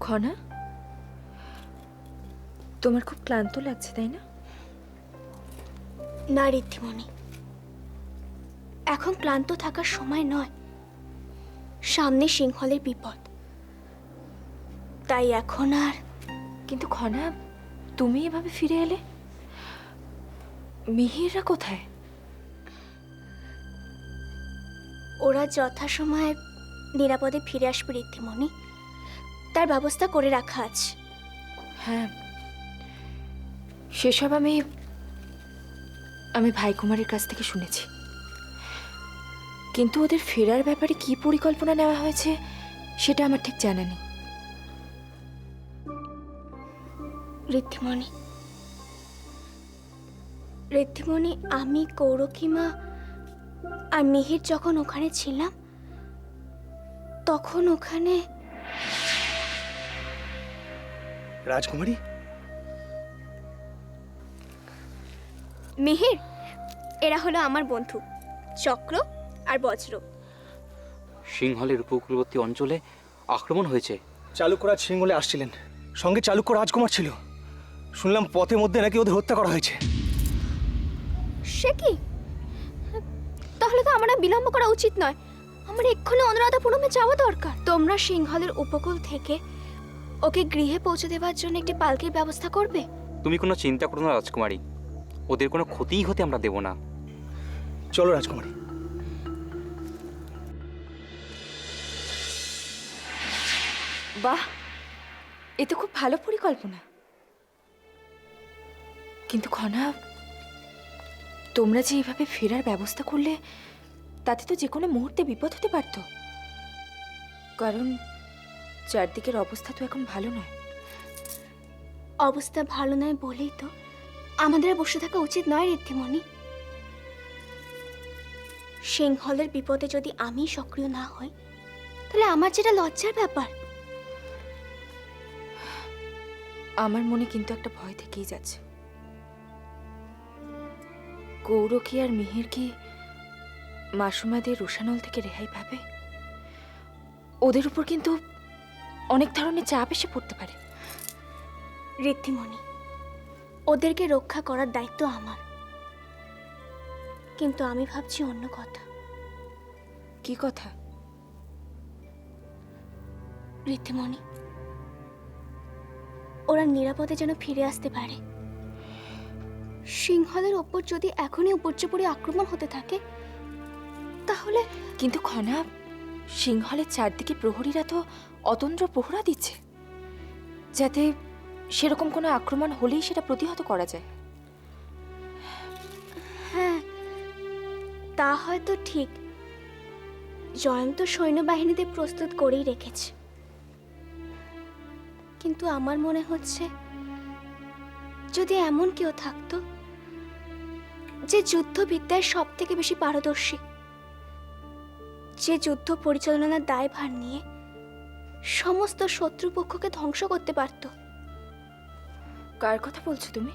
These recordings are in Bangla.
খনা, তোমার খুব ক্লান্ত লাগছে তাই না? না ঋদ্ধিমণি, এখন ক্লান্ত থাকার সময় নয়। সামনে সিংহলের বিপদ, তাই এখন আর। কিন্তু খনা, তুমি এভাবে ফিরে এলে, মিহিররা কোথায়? ওরা যথাসময়ে নিরাপদে ফিরে আসবে ঋদ্ধিমণি, তার ব্যবস্থা করে রাখা আছে। হ্যাঁ, সেসব আমি ভাই কুমারের কাছ থেকে শুনেছি, কিন্তু ওদের ফেরার ব্যাপারে কি পরিকল্পনা নেওয়া হয়েছে সেটা আমার ঠিক জানা নেই। ঋদ্ধিমণি, আমি কৌরকিমা আর মিহির যখন ওখানে ছিলাম, তখন ওখানে রাজকুমারী, মিহির, এরা হলো আমার বন্ধু চক্র আর বজ্র। সিংহলের উপকূলবর্তী অঞ্চলে আক্রমণ হয়েছে। চালুক্যরাজ সিংহলে আসছিলেন, সঙ্গে চালুক্য রাজকুমার ছিল। শুনলাম পথের মধ্যে নাকি ওদের হত্যা করা হয়েছে। সে কি? তাহলে তো আমার আর বিলম্ব করা উচিত নয়। আমার এক্ষুনি অনুরাধাপুরমে যাওয়া দরকার। তোমরা সিংহলের উপকূল থেকে ওকে গৃহে পৌঁছে দেওয়ার জন্য একটি পালকির ব্যবস্থা করবে। তুমি কোনো চিন্তা করো না রাজকুমারী, ওদের কোনো ক্ষতিই হতে আমরা দেব না। চলো রাজকুমারী। বাহ, এ তো খুব ভালো পরিকল্পনা। কিন্তু খনা, তোমরা যে এইভাবে ফেরার ব্যবস্থা করলে, তাতে তো যে কোনো মুহূর্তে বিপদ হতে পারত, কারণ চারদিকের অবস্থা তো এখন ভালো নয়। অবস্থা ভালো নয় বলেই তো আমাদের আর বসে থাকা উচিত নয় ঋদ্ধিমণি। সিংহলের বিপদে যদি আমি সক্রিয় না হই, তাহলে আমার যেটা লজ্জার ব্যাপার। আমার মনে কিন্তু একটা ভয় থেকেই যাচ্ছে। কৌরকি আর মিহির কি মাসুমাদের রোষানল থেকে রেহাই পাবে? ওদের উপর কিন্তু অনেক ধরনের চাপ এসে পড়তে পারে। ঋদ্ধিমণি, ওদেরকে রক্ষা করার দায়িত্ব আমার, কিন্তু আমি ভাবছি অন্য কথা। কি কথা? ঋদ্ধিমণি, ওরা নিরাপদে যেন ফিরে আসতে পারে। সিংহলের ওপর যদি এখনই উপর্যুপরি আক্রমণ হতে থাকে, তাহলে। কিন্তু খনা, সিংহলের চারদিকে প্রহরীরা তো অতন্দ্র প্রহরা দিচ্ছে, যাতে সেরকম কোনো আক্রমণ হলেই সেটা প্রতিহত করা যায়। হ্যাঁ, তা হয়তো ঠিক। জয়ন্ত সৈন্যবাহিনীতে প্রস্তুত করেই রেখেছে, কিন্তু আমার মনে হচ্ছে যদি এমন কেউ থাকতো যে যুদ্ধবিদ্যায় সব থেকে বেশি পারদর্শী, যে যুদ্ধ পরিচালনার দায়ভার নিয়ে সমস্ত শত্রুপক্ষকে ধ্বংস করতে পারত। কার কথা বলছো তুমি?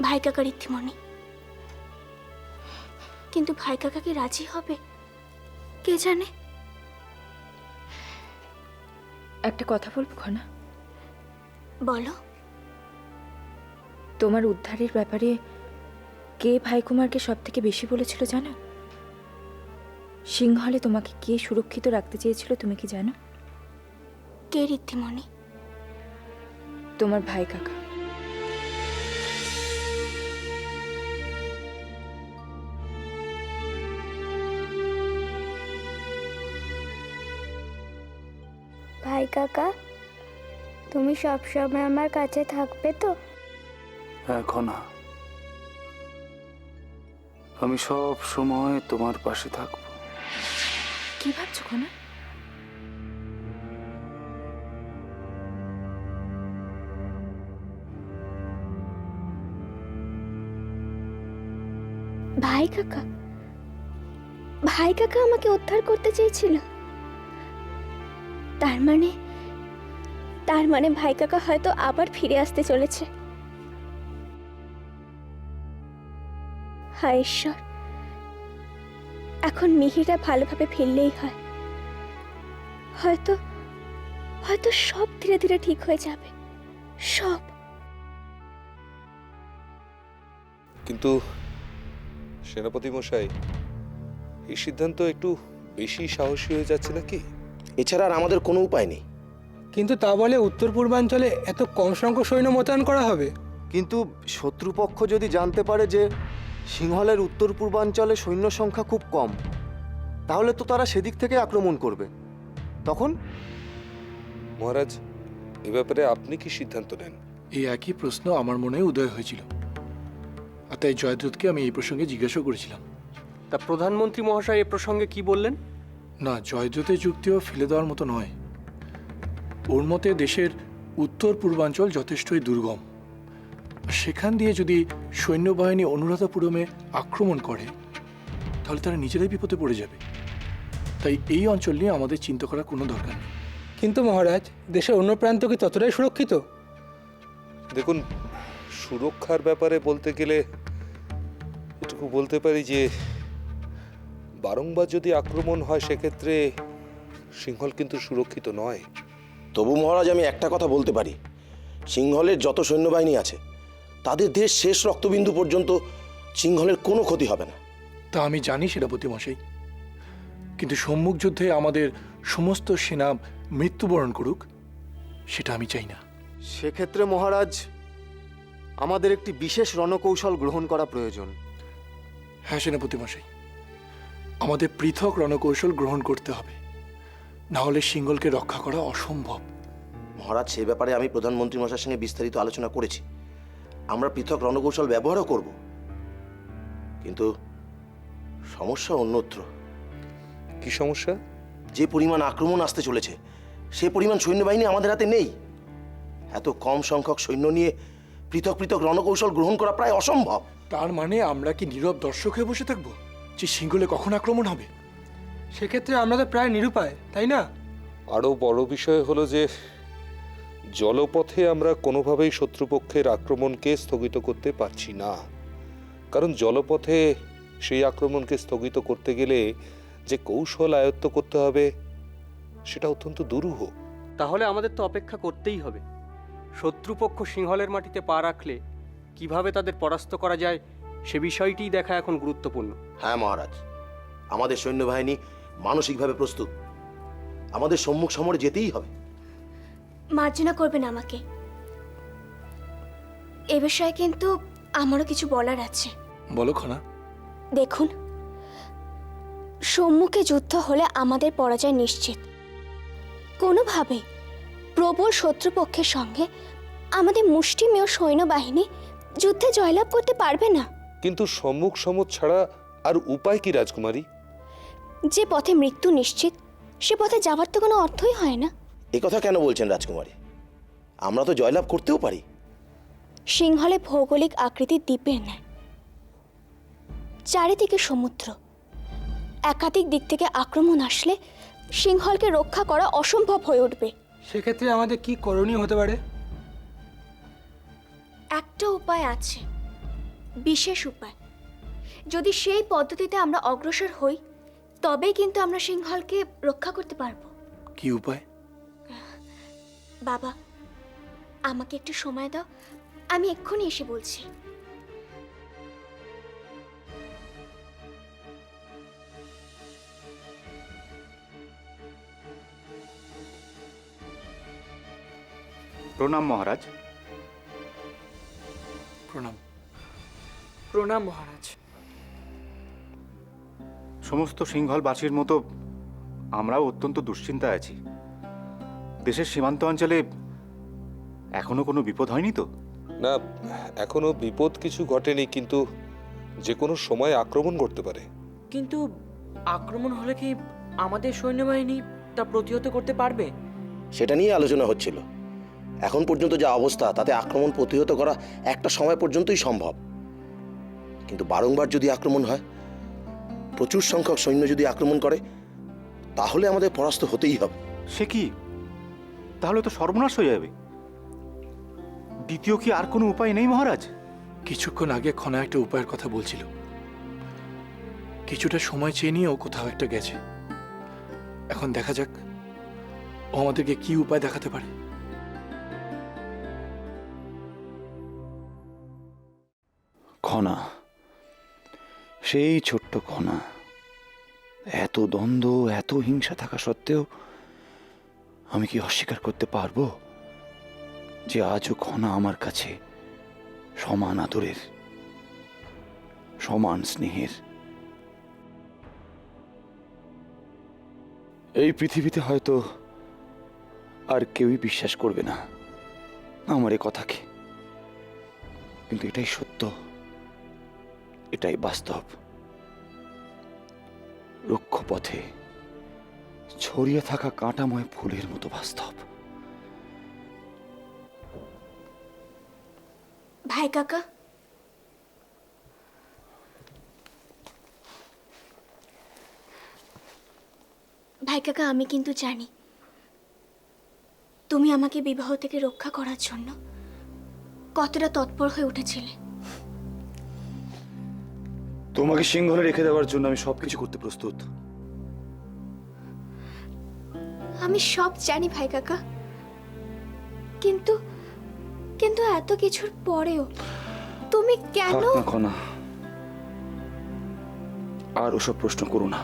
ভাই কাকা ঋদ্ধিমণি। কিন্তু ভাই কাকা কি রাজি হবে কে জানে। একটা কথা বলবো খনা? বলো। তোমার উদ্ধারের ব্যাপারে কে ভাইকুমারকে সব থেকে বেশি বলেছিল জানো? সিংহলে তোমাকে কে সুরক্ষিত রাখতে চেয়েছিল তুমি কি জানো? কে ঋদ্ধিমণি? তোমার ভাই কাকা। ভাই কাকা, তুমি সবসময় আমার কাছে থাকবে তো? এখন আমি সব সময় তোমার পাশে থাকব। কি ভাবছো খনা? ভাই কাকা, ভাই কাকা আমাকে উদ্ধার করতে চেয়েছিল। তার মানে ভাই কাকা হয়তো আবার ফিরে আসতে চলেছে। হায় ঈশ্বর, এখন মিহিরা ভালোভাবে ফিরলেই হয়। হয়তো হয়তো সব ধীরে ধীরে ঠিক হয়ে যাবে, সব। কিন্তু সেনাপতি মশাই, এই সিদ্ধান্ত একটু বেশি সাহসী হয়ে যাচ্ছে নাকি? এছাড়া আর আমাদের কোনো উপায় নেই। কিন্তু তা বলে উত্তর পূর্বাঞ্চলে এত কম সংখ্যক সৈন্য মোতায়েন করা হবে? কিন্তু শত্রুপক্ষ যদি জানতে পারে যে সিংহলের উত্তর পূর্বাঞ্চলে সৈন্য সংখ্যা খুব কম, তাহলে তো তারা সেদিক থেকে আক্রমণ করবে। তখন মহারাজ, এ ব্যাপারে আপনি কি সিদ্ধান্ত নেন? এই একই প্রশ্ন আমার মনে উদয় হয়েছিল, আর তাই জয়দ্রথকে আমি এই প্রসঙ্গে জিজ্ঞাসা করেছিলাম। তা প্রধানমন্ত্রী মহাশয় এ প্রসঙ্গে কি বললেন? না, জয়দ্রথের যুক্তিও ফেলে দেওয়ার মতো নয়। ওর মতে দেশের উত্তর পূর্বাঞ্চল যথেষ্টই দুর্গম, সেখান দিয়ে যদি সৈন্যবাহিনী অনুরাধাপুরমে আক্রমণ করে তাহলে তারা নিজেরাই বিপদে পড়ে যাবে। তাই এই অঞ্চল নিয়ে আমাদের চিন্তা করার কোনো দরকার নেই। কিন্তু মহারাজ, দেশের অন্য প্রান্ত কি ততটাই সুরক্ষিত? দেখুন, সুরক্ষার ব্যাপারে বলতে গেলে এটুকু বলতে পারি যে বারংবার যদি আক্রমণ হয় সেক্ষেত্রে সিংহল কিন্তু সুরক্ষিত নয়। তবু মহারাজ, আমি একটা কথা বলতে পারি, সিংহলের যত সৈন্যবাহিনী আছে তাদের দেশ শেষ রক্তবিন্দু পর্যন্ত সিংহলের কোনো ক্ষতি হবে না। তা আমি জানি সেনাপতি মশাই, কিন্তু সম্মুখ যুদ্ধে আমাদের সমস্ত সেনা মৃত্যুবরণ করুক সেটা আমি চাই না। সেক্ষেত্রে মহারাজ, আমাদের একটি বিশেষ রণকৌশল গ্রহণ করা প্রয়োজন। হ্যাঁ সেনাপতি মশাই, আমাদের পৃথক রণকৌশল গ্রহণ করতে হবে, না হলে সিংহলকে রক্ষা করা অসম্ভব। মহারাজ, সে ব্যাপারে আমি প্রধানমন্ত্রী মশাইয়ের সঙ্গে বিস্তারিত আলোচনা করেছি। আমরা পৃথক রণকৌশল ব্যবহারও করব, কিন্তু সমস্যা অন্যত্র। কি সমস্যা? যে পরিমাণ আক্রমণ আসতে চলেছে সে পরিমাণ সৈন্যবাহিনী আমাদের হাতে নেই। এত কম সংখ্যক সৈন্য নিয়ে পৃথক পৃথক রণকৌশল গ্রহণ করা প্রায় অসম্ভব। তার মানে আমরা কি নীরব দর্শক হয়ে বসে থাকবো যে সিংহলে কখন আক্রমণ হবে? সেক্ষেত্রে আমরা তো প্রায় নিরুপায়, তাই না? আরও বড় বিষয় হলো যে জলপথে আমরা কোনোভাবেই শত্রুপক্ষের আক্রমণকে স্থগিত করতে পারছি না। কারণ জলপথে সেই আক্রমণকে স্থগিত করতে গেলে যে কৌশল আয়ত্ত করতে হবে সেটা অত্যন্ত দুরূহ। তাহলে আমাদের তো অপেক্ষা করতেই হবে। শত্রুপক্ষ সিংহলের মাটিতে পা রাখলে কিভাবে তাদের পরাস্ত করা যায় সে বিষয়টিই দেখা এখন গুরুত্বপূর্ণ। হ্যাঁ মহারাজ, আমাদের সৈন্যবাহিনী মানসিকভাবে প্রস্তুত। আমাদের সম্মুখ সমরে যেতেই হবে। মার্জনা করবেন আমাকে। এ বিষয়ে কিন্তু আমারও কিছু বলার আছে। বলো খনা। দেখুন, সম্মুখে যুদ্ধ হলে আমাদের পরাজয় নিশ্চিত। কোনোভাবে প্রবল শত্রুপক্ষের সঙ্গে আমাদের মুষ্টিমেয় সৈন্যবাহিনী যুদ্ধে জয়লাভ করতে পারবে না। কিন্তু সম্মুখ সমর ছাড়া আর উপায় কি রাজকুমারী? যে পথে মৃত্যু নিশ্চিত সে পথে যাওয়ার তো কোনো অর্থই হয় না। এ কথা কেন বলছেন রাজকুমারী? আমরা তো জয়লাভ করতেও পারি। সিংহলে ভৌগোলিক আকৃতির দ্বীপের ন্যায়, চারিদিকে সমুদ্র। একাধিক দিক থেকে আক্রমণ আসলে সিংহলকে রক্ষা করা অসম্ভব হয়ে উঠবে। সেক্ষেত্রে আমাদের কি করণীয় হতে পারে? একটা উপায় আছে, বিশেষ উপায়। যদি সেই পদ্ধতিতে আমরা অগ্রসর হই তবেই কিন্তু আমরা সিংহলকে রক্ষা করতে পারবো। কি উপায়? বাবা, আমাকে একটু সময় দাও, আমি এক্ষুনি এসে বলছি। প্রণাম মহারাজ। প্রণাম। প্রণাম মহারাজ। সমস্ত সিংহলবাসীর মতো আমরাও অত্যন্ত দুশ্চিন্তায় আছি। দেশের সীমান্ত অঞ্চলে এখনো কোনো বিপদ হয়নি তো? না, এখনো বিপদ কিছু ঘটেনি, কিন্তু যে কোনো সময় আক্রমণ করতে পারে। কিন্তু আক্রমণ হলে কি আমাদের সৈন্যবাহিনী তা প্রতিহত করতে পারবে? সেটা নিয়ে আলোচনা হচ্ছিল। এখন পর্যন্ত যা অবস্থা তাতে আক্রমণ প্রতিহত করা একটা সময় পর্যন্তই সম্ভব। কিন্তু বারংবার যদি আক্রমণ হয়, প্রচুর সংখ্যক সৈন্য যদি আক্রমণ করে, তাহলে আমাদের পরাস্ত হতেই হবে। সে কি? তাহলে তো সর্বনাশ হয়ে যাবে। দ্বিতীয় কি আর কোনো উপায় নেই মহারাজ? কিছুক্ষণ আগে খনা একটা উপায়ের কথা বলছিল। কিছুটা সময় চেয়ে নিয়েও কোথাও একটা গেছে। এখন দেখা যাক ও আমাদেরকে কি উপায় দেখাতে পারে। খনা, সেই ছোট্ট খনা, এত দ্বন্দ্ব, এত হিংসা থাকা সত্ত্বেও আমি কি অস্বীকার করতে পারবো যে আজও খনা আমার কাছে সমান আদরের, সমান স্নেহের। এই পৃথিবীতে হয়তো আর কেউই বিশ্বাস করবে না আমার এ কথাকে, কিন্তু এটাই সত্য, এটাই বাস্তব। রুক্ষ পথে ছড়িয়ে থাকা কাঁটাময় ফুলের মতো বাস্তব। ভাই কাকা, ভাই কাকা, আমি কিন্তু জানি তুমি আমাকে বিবাহ থেকে রক্ষা করার জন্য কতটা তৎপর হয়ে উঠেছিলে। তোমাকে সিংহলে রেখে দেওয়ার জন্য আমি সবকিছু করতে প্রস্তুত। আমি সব জানি ভাই কাকা, কিন্তু কিন্তু এত কিছুর পরেও তুমি কেন? থাক না খনা, আর ওসব প্রশ্ন করো না,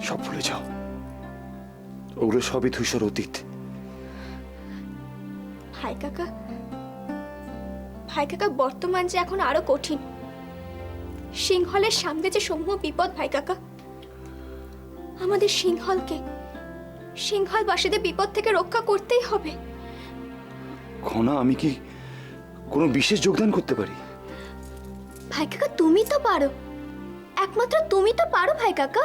সব ভুলে যাও। ওগুলো সবই ধূসর অতীত। ভাই কাকা, ভাই কাকা, বর্তমান যে এখন আরো কঠিন। সিংহলের সামনে যে সমূহ বিপদ ভাই কাকা, আমাদের সিংহলবাসীদের বিপদ থেকে রক্ষা করতেই হবে। খনা, আমি কি কোনো বিশেষ যোগদান করতে পারি? ভাই কাকা, তুমি তো পারো, একমাত্র তুমি তো পারো ভাই কাকা।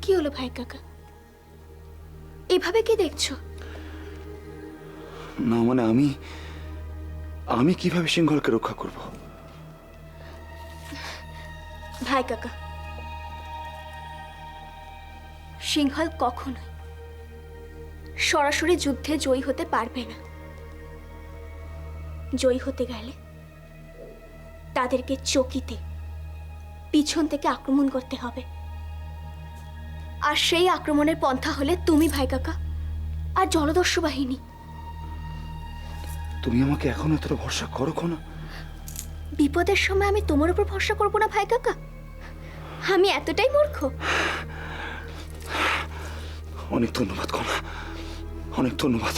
কি হলো ভাই কাকা, এভাবে কি দেখছো? না মানে আমি কিভাবে সিংহলকে রক্ষা করব? ভাই কাকা, সিংহল কখনোই সরাসরি যুদ্ধে জয়ী হতে পারবে না। জয়ী হতে গেলে তাদেরকে চকিতে পিছন থেকে আক্রমণ করতে হবে, আর সেই আক্রমণের পন্থা হলে তুমি ভাই কাকা, আর জলদস্যু বাহিনী। তুমি আমাকে এখন এতটা ভরসা করো খনা? বিপদের সময় আমি তোমার উপর ভরসা করবো না ভাই কাকা? আমি এতটাই মূর্খ? অনেক ধন্যবাদ খনা, অনেক ধন্যবাদ।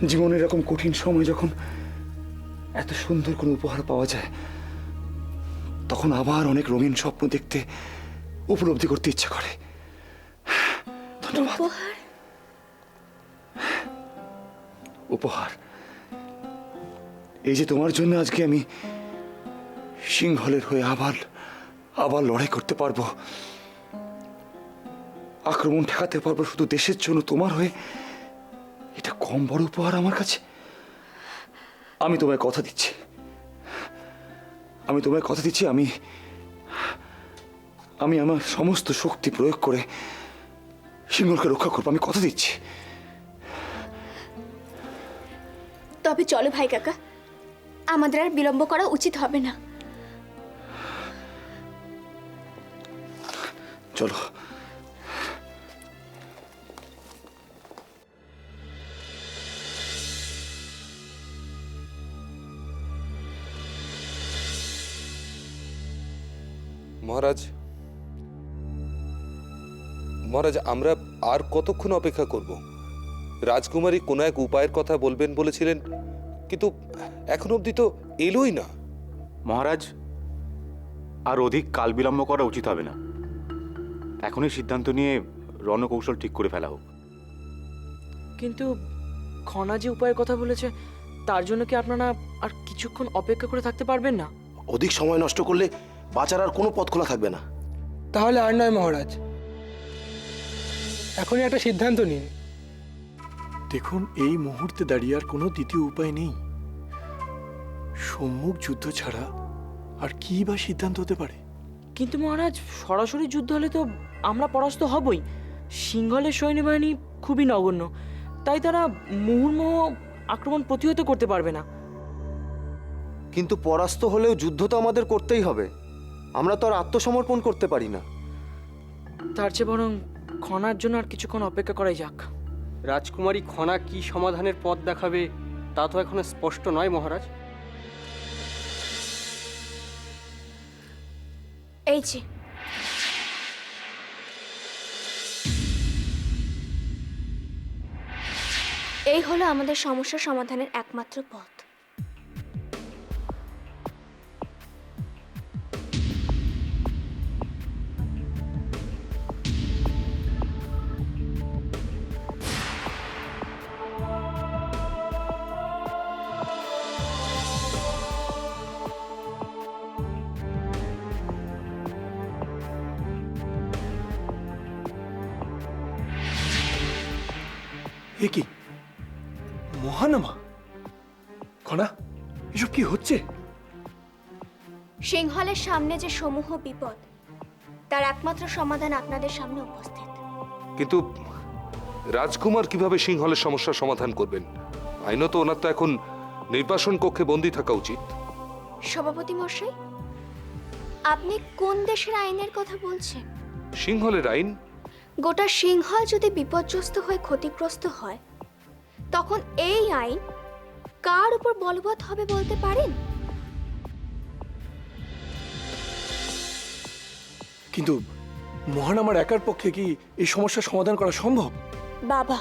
জীবনের এরকম কঠিন সময় যখন এত সুন্দর কোনো উপহার পাওয়া যায়, তখন আবার অনেক রঙিন স্বপ্ন দেখতে, উপলব্ধি করতে ইচ্ছা করে। ধন্যবাদ। উপহার? উপহার এই যে তোমার জন্য আজকে আমি সিংহলের হয়ে আবার লড়াই করতে পারবো, আক্রমণ ঠেকাতে পারবো শুধু দেশের জন্য তোমার হয়ে। এটা কম বড় উপহার আমার কাছে? আমি তোমায় কথা দিচ্ছি, আমি আমার সমস্ত শক্তি প্রয়োগ করে সিংহলকে রক্ষা করবো, আমি কথা দিচ্ছি। তবে চলো ভাই কাকা, আমাদের আর বিলম্ব করা উচিত হবে না। চলো। মহারাজ, আমরা আর কতক্ষণ অপেক্ষা করব? রাজকুমারী কোনো এক উপায়ের কথা বলবেন বলেছিলেন, কিন্তু এখন অবধি তো এলোই না। মহারাজ, আর অধিক কাল বিলম্ব করা উচিত হবে না। এখনই সিদ্ধান্ত নিয়ে রণকৌশল ঠিক করে ফেলা হোক। কিন্তু খনা যে উপায়ের কথা বলেছে, তার জন্য কি আপনারা আর কিছুক্ষণ অপেক্ষা করে থাকতে পারবেন না? অধিক সময় নষ্ট করলে বাঁচার আর কোনো পথ খোলা থাকবে না। তাহলে আর নয় মহারাজ, এখনই একটা সিদ্ধান্ত নিন। দেখুন, এই মুহূর্তে দাঁড়িয়ে আর কোনো দ্বিতীয় উপায় নেই। সম্মুখ যুদ্ধ ছাড়া আর কি বা সিদ্ধান্ত হতে পারে? কিন্তু মহারাজ, সরাসরি যুদ্ধ হলে তো আমরা পরাস্ত হবই। সিংহলের সৈন্যবাহিনী খুবই নগণ্য, তাই তারা মুহুর্মুহ আক্রমণ প্রতিহত করতে পারবে না। কিন্তু পরাস্ত হলেও যুদ্ধ তো আমাদের করতেই হবে, আমরা তো আর আত্মসমর্পণ করতে পারি না। তার চেয়ে বরং খনার জন্য আর কিছুক্ষণ অপেক্ষা করাই যাক। রাজকুমারী খনা কি সমাধানের পথ দেখাবে তা তো এখনো স্পষ্ট নয় মহারাজ। এই যে এই হলো আমাদের সমস্যা সমাধানের একমাত্র পথ। এ কি মহানামা? খনা, এসব কি হচ্ছে? সিংহলের সামনে যে সমূহ বিপদ, তার একমাত্র সমাধান আপনাদের সামনে উপস্থিত। কিন্তু রাজকুমার কিভাবে সিংহলের সমস্যার সমাধান করবেন? আইনত ওনার তো এখন নির্বাসন কক্ষে বন্দী থাকা উচিত। সভাপতি মশাই, আপনি কোন দেশের আইনের কথা বলছেন? সিংহলের আইন? গোটা সিংহল যদি বিপর্যস্ত হয়ে ক্ষতিগ্রস্ত হয়, তখন এই আইন কার উপর বলবৎ হবে বলতে পারেন? কিন্তু মহানামার একার পক্ষে কি এই সমস্যার সমাধান করা সম্ভব? বাবা,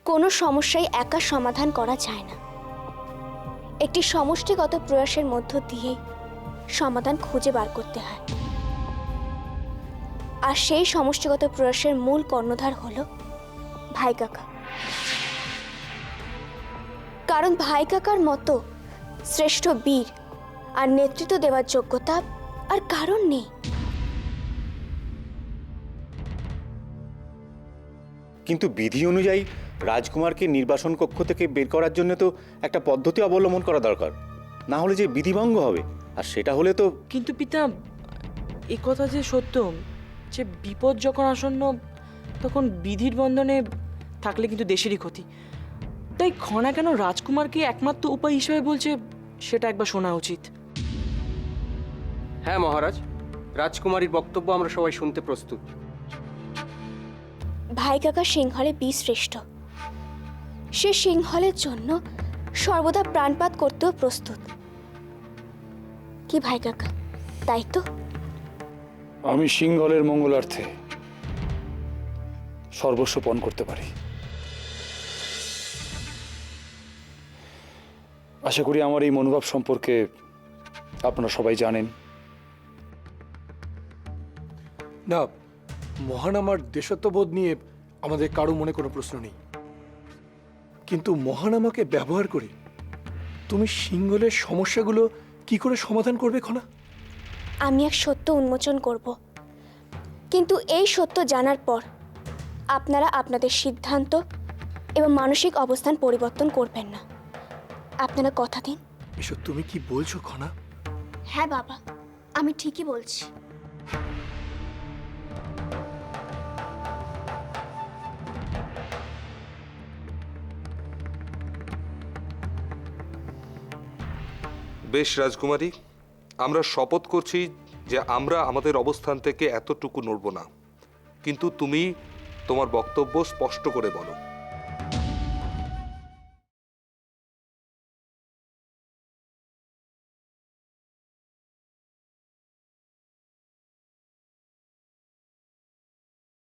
কোনো সমস্যাই একা সমাধান করা যায় না। একটি সমষ্টিগত প্রয়াসের মধ্য দিয়েই সমাধান খুঁজে বার করতে হয়। আর সেই সমষ্টিগত প্রয়াসের মূল কর্ণধার হলো ভাই কাকা। কারণ ভাই কাকার মতো শ্রেষ্ঠ বীর আর নেতৃত্ব দেওয়ার যোগ্যতা আর কারণ নেই। কিন্তু বিধি অনুযায়ী রাজকুমারকে নির্বাসন কক্ষ থেকে বের করার জন্য তো একটা পদ্ধতি অবলম্বন করা দরকার, না হলে যে বিধিভঙ্গ হবে, আর সেটা হলে তো। কিন্তু পিতা, এ কথা যে সত্য যে বিপদ যখন আসন্ন তখন বিধির বন্ধনে থাকলে কিন্তু দেশেরই ক্ষতি। তাই খনা কেন রাজকুমারকে একমাত্র উপায় হিসেবে বলছে সেটা একবার শোনা উচিত। হ্যাঁ মহারাজ, রাজকুমারীর বক্তব্য আমরা সবাই শুনতে প্রস্তুত। ভাই কাকা সিংহলে বীরশ্রেষ্ঠ। সে সিংহলের জন্য সর্বদা প্রাণপাত করতেও প্রস্তুত। কি ভাই কাকা, তাই তো? আমি সিংহলের মঙ্গলার্থে সর্বস্ব পণ করতে পারি। আশা করি আমার এই মনোভাব সম্পর্কে আপনারা সবাই জানেন। না, মহানামার দেশত্ববোধ নিয়ে আমাদের কারো মনে কোনো প্রশ্ন নেই, কিন্তু মহানামাকে ব্যবহার করে তুমি সিংহলের সমস্যাগুলো কি করে সমাধান করবে খনা? আমি এক সত্য উন্মোচন করব, কিন্তু এই সত্য জানার পর আপনারা আপনাদের সিদ্ধান্ত এবং মানসিক অবস্থান পরিবর্তন করবেন না। আপনারা কথা দিন। এসব তুমি কি বলছো খনা? হ্যাঁ বাবা, আমি ঠিকই বলছি। বেশ রাজকুমারী, আমরা শপথ করছি যে আমরা আমাদের অবস্থান থেকে এতটুকু নড়ব না, কিন্তু তুমি তোমার বক্তব্য স্পষ্ট করে বলো।